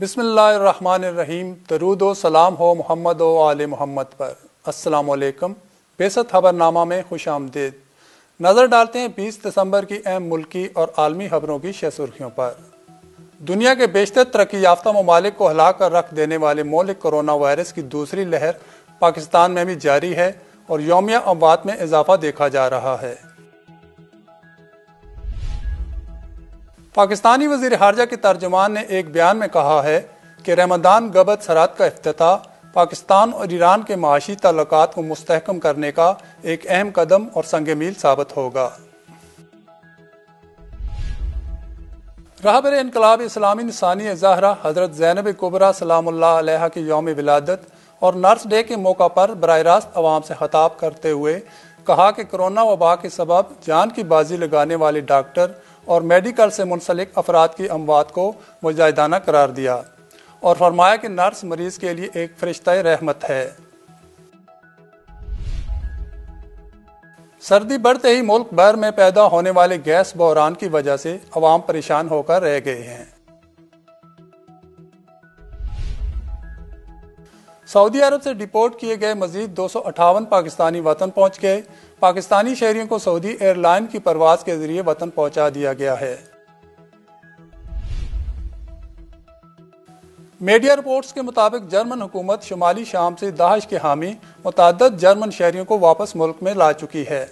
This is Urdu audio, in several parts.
بسم اللہ الرحمن الرحیم۔ درود و سلام ہو محمد و آل محمد پر۔ السلام علیکم۔ بیست خبر نامہ میں خوش آمدید۔ نظر ڈالتے ہیں 20 دسمبر کی اہم ملکی اور عالمی خبروں کی شہ سرخیوں پر۔ دنیا کے بیشتر ترقی یافتہ ممالک کو ہلا کر رکھ دینے والے مہلک کرونا وائرس کی دوسری لہر پاکستان میں بھی جاری ہے اور یومیہ اموات میں اضافہ دیکھا جا رہا ہے۔ پاکستانی وزیر خارجہ کے ترجمان نے ایک بیان میں کہا ہے کہ رمضان گبت سرحد کا افتتاح پاکستان اور ایران کے معاشی تعلقات کو مستحکم کرنے کا ایک اہم قدم اور سنگ میل ثابت ہوگا۔ رہبر انقلاب اسلامی نسانی زہرا حضرت زینب کبریٰ سلام اللہ علیہا کی یوم ولادت اور نرس ڈے کے موقع پر براہ راست عوام سے خطاب کرتے ہوئے کہا کہ کرونا وبا کے سبب جان کی بازی لگانے والے ڈاکٹر اور میڈیکل سے منسلک افراد کی اموات کو مجاہدانہ قرار دیا اور فرمایا کہ نرس مریض کے لیے ایک فرشتہ رحمت ہے۔ سردی بڑھتے ہی ملک بھر میں پیدا ہونے والے گیس بحران کی وجہ سے عوام پریشان ہو کر رہ گئے ہیں۔ سعودی عرب سے ڈپورٹ کیے گئے مزید 258 پاکستانی وطن پہنچ گئے۔ پاکستانی شہریوں کو سعودی ایئر لائن کی پرواز کے ذریعے وطن پہنچا دیا گیا ہے۔ میڈیا رپورٹس کے مطابق جرمن حکومت شمالی شام سے داعش کے حامی متعدد جرمن شہریوں کو واپس ملک میں لا چکی ہے۔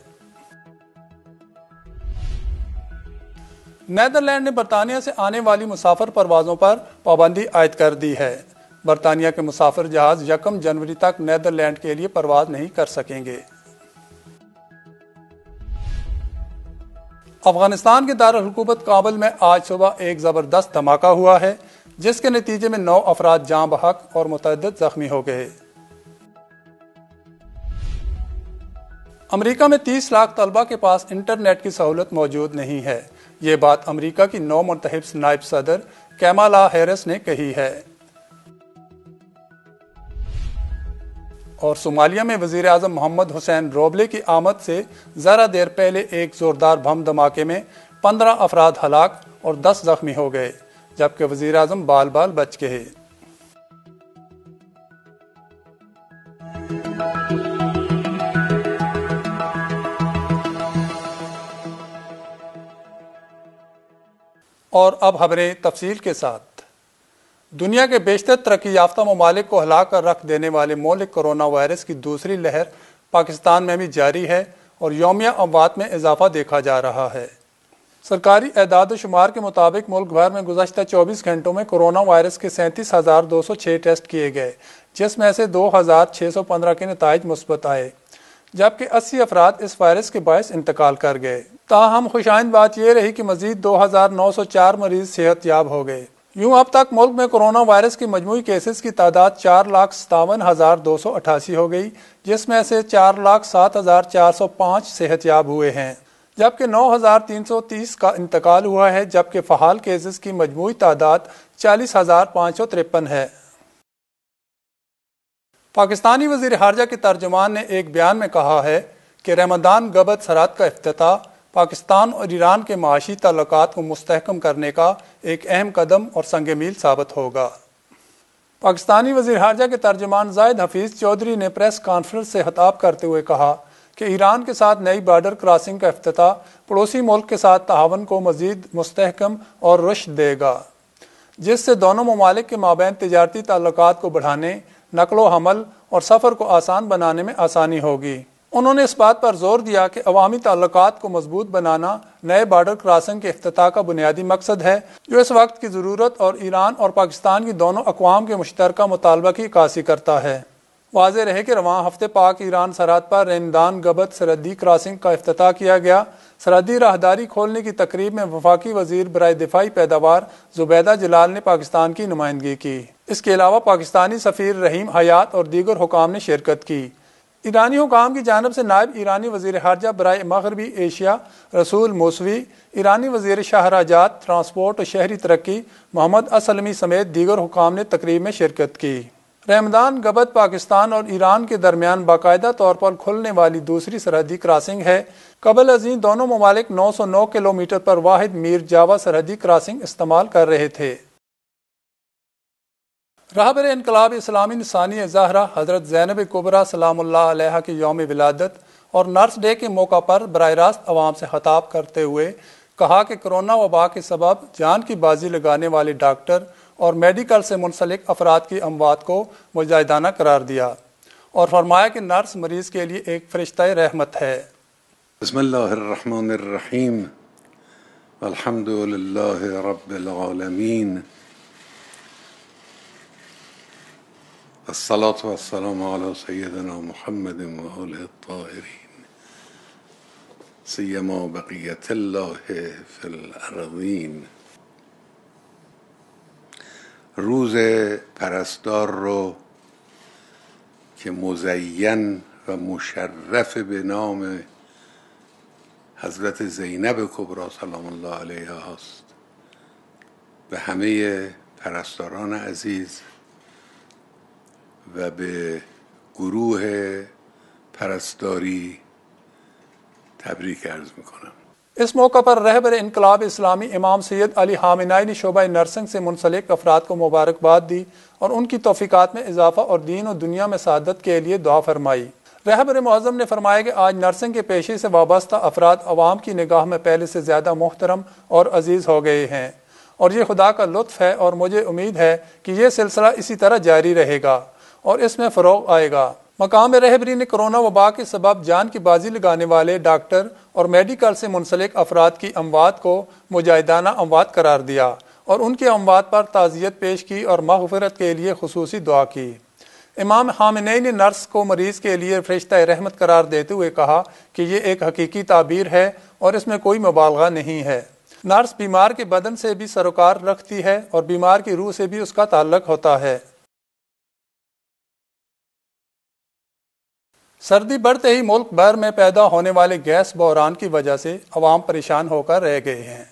نیدرلینڈ نے برطانیہ سے آنے والی مسافر پروازوں پر پابندی عائد کر دی ہے۔ برطانیہ کے مسافر جہاز 1 جنوری تک نیدرلینڈ کے لیے پرواز نہیں کر سکیں گے۔ افغانستان کے دارالحکومت کابل میں آج صبح ایک زبردست دھماکہ ہوا ہے جس کے نتیجے میں 9 افراد جاں بحق اور متعدد زخمی ہو گئے۔ امریکہ میں 30 لاکھ طلبہ کے پاس انٹرنیٹ کی سہولت موجود نہیں ہے۔ یہ بات امریکہ کی نو منتخب نائب صدر کیمالا ہیرس نے کہی ہے۔ اور صومالیہ میں وزیر اعظم محمد حسین روبلے کی آمد سے ذرا دیر پہلے ایک زوردار بم دھماکے میں 15 افراد ہلاک اور 10 زخمی ہو گئے جبکہ وزیر اعظم بال بچ گئے۔ اور اب خبریں تفصیل کے ساتھ۔ دنیا کے بیشتر ترقی یافتہ ممالک کو ہلا کر رکھ دینے والے مہلک کرونا وائرس کی دوسری لہر پاکستان میں بھی جاری ہے اور یومیہ اموات میں اضافہ دیکھا جا رہا ہے۔ سرکاری اعداد و شمار کے مطابق ملک بھر میں گزشتہ 24 گھنٹوں میں کرونا وائرس کے 37,206 ٹیسٹ کیے گئے جس میں سے 2,615 کے نتائج مثبت آئے جبکہ 80 افراد اس وائرس کے باعث انتقال کر گئے۔ تاہم خوشائند بات یہ رہی کہ مزید 2,904 مریض صحت یاب ہو گئے۔ یوں اب تک ملک میں کرونا وائرس کی مجموعی کیسز کی تعداد 4,57,288 ہو گئی جس میں سے 4,07,405 صحت یاب ہوئے ہیں جبکہ 9,330 کا انتقال ہوا ہے جبکہ فعال کیسز کی مجموعی تعداد 40,553 ہے۔ پاکستانی وزیر خارجہ کے ترجمان نے ایک بیان میں کہا ہے کہ رمضان گبت سرحد کا افتتاح پاکستان اور ایران کے معاشی تعلقات کو مستحکم کرنے کا ایک اہم قدم اور سنگ میل ثابت ہوگا۔ پاکستانی وزیر خارجہ کے ترجمان زاہد حفیظ چودھری نے پریس کانفرنس سے خطاب کرتے ہوئے کہا کہ ایران کے ساتھ نئی بارڈر کراسنگ کا افتتاح پڑوسی ملک کے ساتھ تعاون کو مزید مستحکم اور رشد دے گا جس سے دونوں ممالک کے مابین تجارتی تعلقات کو بڑھانے، نقل و حمل اور سفر کو آسان بنانے میں آسانی ہوگی۔ انہوں نے اس بات پر زور دیا کہ عوامی تعلقات کو مضبوط بنانا نئے بارڈر کراسنگ کے افتتاح کا بنیادی مقصد ہے جو اس وقت کی ضرورت اور ایران اور پاکستان کی دونوں اقوام کے مشترکہ مطالبہ کی عکاسی کرتا ہے۔ واضح رہے کہ رواں ہفتے پاک ایران سرحد پر رمضان گبت سرحدی کراسنگ کا افتتاح کیا گیا۔ سرحدی راہداری کھولنے کی تقریب میں وفاقی وزیر برائے دفاعی پیداوار زبیدہ جلال نے پاکستان کی نمائندگی کی۔ اس کے علاوہ پاکستانی سفیر رحیم حیات اور دیگر حکام نے شرکت کی۔ ایرانی حکام کی جانب سے نائب ایرانی وزیر خارجہ برائے مغربی ایشیا رسول موسوی، ایرانی وزیر شاہراجات، ٹرانسپورٹ و شہری ترقی محمد اسلمی سمیت دیگر حکام نے تقریب میں شرکت کی۔ رمضان گبت پاکستان اور ایران کے درمیان باقاعدہ طور پر کھلنے والی دوسری سرحدی کراسنگ ہے۔ قبل ازیں دونوں ممالک 909 کلومیٹر پر واحد میر جاوا سرحدی کراسنگ استعمال کر رہے تھے۔ رہبر انقلاب اسلامی ثانیہ زہرا حضرت زینب کبریٰ سلام اللہ علیہا کی یوم ولادت اور نرس ڈے کے موقع پر براہ راست عوام سے خطاب کرتے ہوئے کہا کہ کرونا وبا کے سبب جان کی بازی لگانے والے ڈاکٹر اور میڈیکل سے منسلک افراد کی اموات کو مجاہدانہ قرار دیا اور فرمایا کہ نرس مریض کے لیے ایک فرشتہ رحمت ہے۔ بسم اللہ الرحمن الرحیم الحمد للہ رب العالمین الصلاة والسلام علی سیدنا محمد وآلہ الطاہرین سیما بقیت اللہ فی الارضین۔ روز پرستار رو که مزین و مشرف به نام حضرت زینب کبریٰ سلام الله علیها است به همه پرستاران عزیز و به گروه پرستاری تبریک عرض میکنم۔ اس موقع پر رہبر انقلاب اسلامی امام سید علی خامنہئی نے شعبہ نرسنگ سے منسلک افراد کو مبارکباد دی اور ان کی توفیقات میں اضافہ اور دین و دنیا میں سعادت کے لیے دعا فرمائی۔ رہبر معظم نے فرمایا کہ آج نرسنگ کے پیشے سے وابستہ افراد عوام کی نگاہ میں پہلے سے زیادہ محترم اور عزیز ہو گئے ہیں اور یہ خدا کا لطف ہے اور مجھے امید ہے کہ یہ سلسلہ اسی طرح جاری رہے گا اور اس میں فروغ آئے گا۔ مقام رہبری نے کرونا وبا کے سبب جان کی بازی لگانے والے ڈاکٹر اور میڈیکل سے منسلک افراد کی اموات کو مجاہدانہ اموات قرار دیا اور ان کی اموات پر تعزیت پیش کی اور مغفرت کے لیے خصوصی دعا کی۔ امام خامنہئی نے نرس کو مریض کے لیے فرشتہ رحمت قرار دیتے ہوئے کہا کہ یہ ایک حقیقی تعبیر ہے اور اس میں کوئی مبالغہ نہیں ہے۔ نرس بیمار کے بدن سے بھی سروکار رکھتی ہے اور بیمار کی روح سے بھی اس کا تعلق ہوتا ہے۔ سردی بڑھتے ہی ملک بھر میں پیدا ہونے والے گیس بحران کی وجہ سے عوام پریشان ہو کر رہ گئے ہیں۔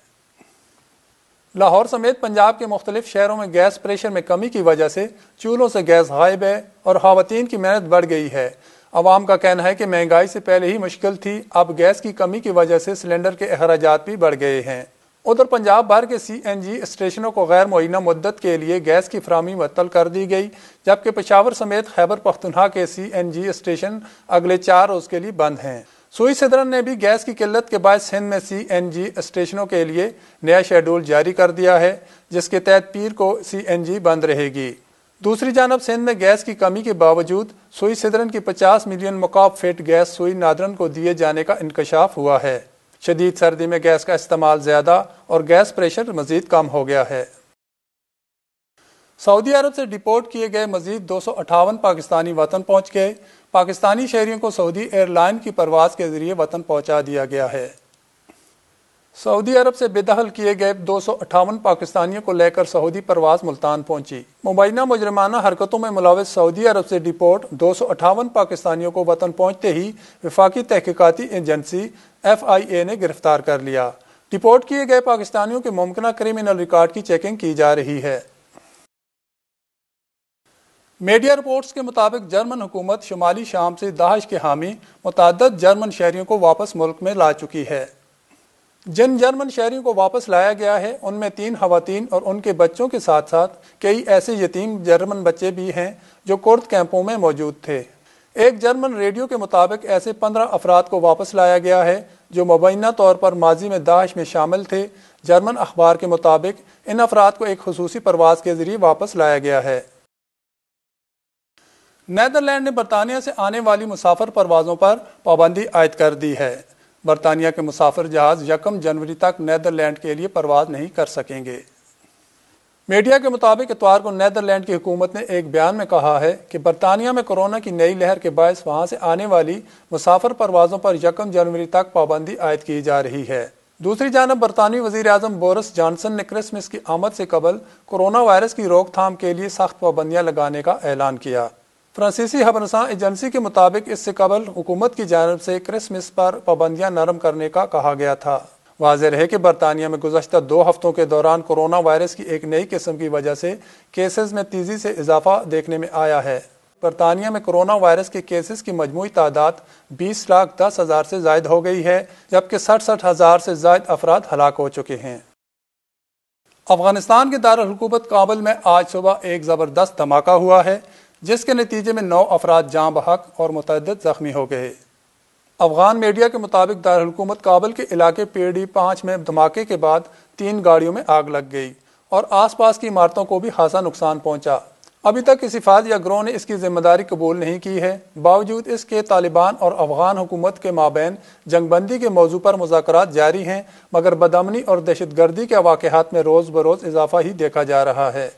لاہور سمیت پنجاب کے مختلف شہروں میں گیس پریشر میں کمی کی وجہ سے چولہوں سے گیس غائب ہے اور خواتین کی محنت بڑھ گئی ہے۔ عوام کا کہنا ہے کہ مہنگائی سے پہلے ہی مشکل تھی، اب گیس کی کمی کی وجہ سے سلنڈر کے اخراجات بھی بڑھ گئے ہیں۔ ادھر پنجاب بھر کے CNG اسٹیشنوں کو غیر معینہ مدت کے لیے گیس کی فراہمی معطل کر دی گئی، جبکہ پشاور سمیت خیبر پختونخوا کے CNG اسٹیشن اگلے 4 روز کے لیے بند ہیں۔ سوئی سدرن نے بھی گیس کی قلت کے باعث سندھ میں CNG اسٹیشنوں کے لیے نیا شیڈول جاری کر دیا ہے، جس کے تحت پیر کو CNG بند رہے گی۔ دوسری جانب سندھ میں گیس کی کمی کے باوجود سوئی سدرن کی 50 ملین مکعب فٹ گیس سوئی نادرن کو دیے جانے کا انکشاف ہوا ہے۔ شدید سردی میں گیس کا استعمال زیادہ اور گیس پریشر مزید کم ہو گیا ہے۔ سعودی عرب سے ڈپورٹ کیے گئے مزید 258 پاکستانی وطن پہنچ گئے۔ پاکستانی شہریوں کو سعودی ایئر لائن کی پرواز کے ذریعے وطن پہنچا دیا گیا ہے۔ سعودی عرب سے بے دخل کیے گئے 258 پاکستانیوں کو لے کر سعودی پرواز ملتان پہنچی۔ مبینہ مجرمانہ حرکتوں میں ملوث سعودی عرب سے ڈپورٹ 258 پاکستانیوں کو وطن پہنچتے ہی وفاقی تحقیقاتی ایجنسی FIA نے گرفتار کر لیا۔ ڈپورٹ کیے گئے پاکستانیوں کے ممکنہ کرمنل ریکارڈ کی چیکنگ کی جا رہی ہے۔ میڈیا رپورٹس کے مطابق جرمن حکومت شمالی شام سے داعش کے حامی متعدد جرمن شہریوں کو واپس ملک میں لا چکی ہے۔ جن جرمن شہریوں کو واپس لایا گیا ہے ان میں 3 خواتین اور ان کے بچوں کے ساتھ ساتھ کئی ایسے یتیم جرمن بچے بھی ہیں جو کرد کیمپوں میں موجود تھے۔ ایک جرمن ریڈیو کے مطابق ایسے 15 افراد کو واپس لایا گیا ہے جو مبینہ طور پر ماضی میں داعش میں شامل تھے۔ جرمن اخبار کے مطابق ان افراد کو ایک خصوصی پرواز کے ذریعے واپس لایا گیا ہے۔ نیدرلینڈ نے برطانیہ سے آنے والی مسافر پروازوں پر پابندی عائد کر دی ہے۔ برطانیہ کے مسافر جہاز 1 جنوری تک نیدرلینڈ کے لیے پرواز نہیں کر سکیں گے۔ میڈیا کے مطابق اتوار کو نیدرلینڈ کی حکومت نے ایک بیان میں کہا ہے کہ برطانیہ میں کورونا کی نئی لہر کے باعث وہاں سے آنے والی مسافر پروازوں پر 1 جنوری تک پابندی عائد کی جا رہی ہے۔ دوسری جانب برطانوی وزیر اعظم بورس جانسن نے کرسمس کی آمد سے قبل کورونا وائرس کی روک تھام کے لیے سخت پابندیاں لگانے کا اعلان کیا۔ فرانسیسی خبررساں ایجنسی کے مطابق اس سے قبل حکومت کی جانب سے کرسمس پر پابندیاں نرم کرنے کا کہا گیا تھا۔ واضح رہے کہ برطانیہ میں گزشتہ 2 ہفتوں کے دوران کورونا وائرس کی ایک نئی قسم کی وجہ سے کیسز میں تیزی سے اضافہ دیکھنے میں آیا ہے۔ برطانیہ میں کورونا وائرس کے کیسز کی مجموعی تعداد 20,10,000 سے زائد ہو گئی ہے، جبکہ 67,000 سے زائد افراد ہلاک ہو چکے ہیں۔ افغانستان کے دارالحکومت کابل میں آج صبح ایک زبردست دھماکہ ہوا ہے جس کے نتیجے میں 9 افراد جاں بحق اور متعدد زخمی ہو گئے۔ افغان میڈیا کے مطابق دارالحکومت کابل کے علاقے پیڑی 5 میں دھماکے کے بعد 3 گاڑیوں میں آگ لگ گئی اور آس پاس کی عمارتوں کو بھی خاصا نقصان پہنچا۔ ابھی تک کسی فرد یا گروہ نے اس کی ذمہ داری قبول نہیں کی ہے۔ باوجود اس کے طالبان اور افغان حکومت کے مابین جنگ بندی کے موضوع پر مذاکرات جاری ہیں، مگر بدامنی اور دہشت گردی کے واقعات میں روز بروز اضافہ ہی دیکھا جا رہا ہے۔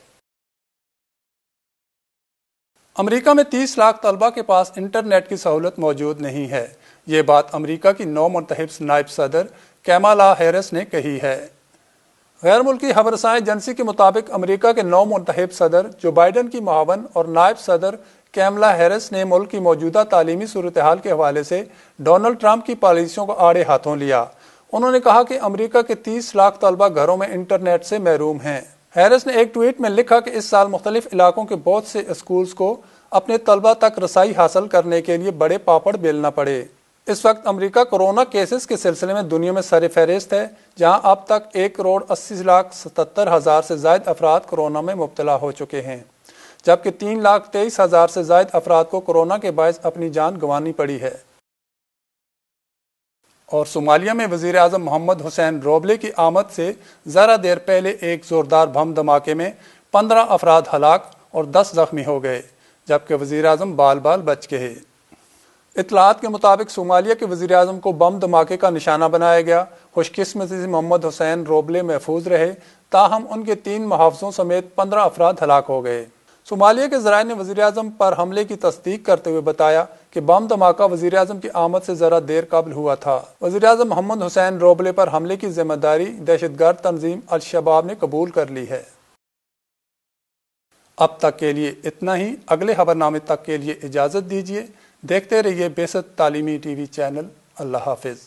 امریکہ میں 30 لاکھ طلبہ کے پاس انٹرنیٹ کی سہولت موجود نہیں ہے۔ یہ بات امریکہ کی نو منتخب نائب صدر کیمالا ہیرس نے کہی ہے۔ غیر ملکی خبر رساں ایجنسی کے مطابق امریکہ کے نو منتخب صدر جو بائیڈن کی معاون اور نائب صدر کیملا ہیرس نے ملک کی موجودہ تعلیمی صورتحال کے حوالے سے ڈونلڈ ٹرمپ کی پالیسیوں کو آڑے ہاتھوں لیا۔ انہوں نے کہا کہ امریکہ کے 30 لاکھ طلبہ گھروں میں انٹرنیٹ سے محروم ہیں۔ ہیرس نے ایک ٹویٹ میں لکھا کہ اس سال مختلف علاقوں کے بہت سے اسکولز کو اپنے طلبہ تک رسائی حاصل کرنے کے لیے بڑے پاپڑ بیلنا پڑے۔ اس وقت امریکہ کورونا کیسز کے سلسلے میں دنیا میں سر فہرست ہے، جہاں اب تک 1,80,77,000 سے زائد افراد کورونا میں مبتلا ہو چکے ہیں، جبکہ 3,23,000 سے زائد افراد کو کورونا کے باعث اپنی جان گنوانی پڑی ہے۔ اور صومالیہ میں وزیر اعظم محمد حسین روبلے کی آمد سے ذرا دیر پہلے ایک زوردار بم دھماکے میں 15 افراد ہلاک اور 10 زخمی ہو گئے، جبکہ وزیر اعظم بال بچ گئے۔ اطلاعات کے مطابق صومالیہ کے وزیر اعظم کو بم دھماکے کا نشانہ بنایا گیا۔ خوش قسمتی سے محمد حسین روبلے محفوظ رہے، تاہم ان کے 3 محافظوں سمیت 15 افراد ہلاک ہو گئے۔ صومالیہ کے ذرائع نے وزیر اعظم پر حملے کی تصدیق کرتے ہوئے بتایا کہ بم دھماکہ وزیر اعظم کی آمد سے ذرا دیر قبل ہوا تھا۔ وزیر اعظم محمد حسین روبلے پر حملے کی ذمہ داری دہشت گرد تنظیم الشباب نے قبول کر لی ہے۔ اب تک کے لیے اتنا ہی۔ اگلے خبر نامے تک کے لیے اجازت دیجیے۔ دیکھتے رہیے بعثت تعلیمی ٹی وی چینل۔ اللہ حافظ۔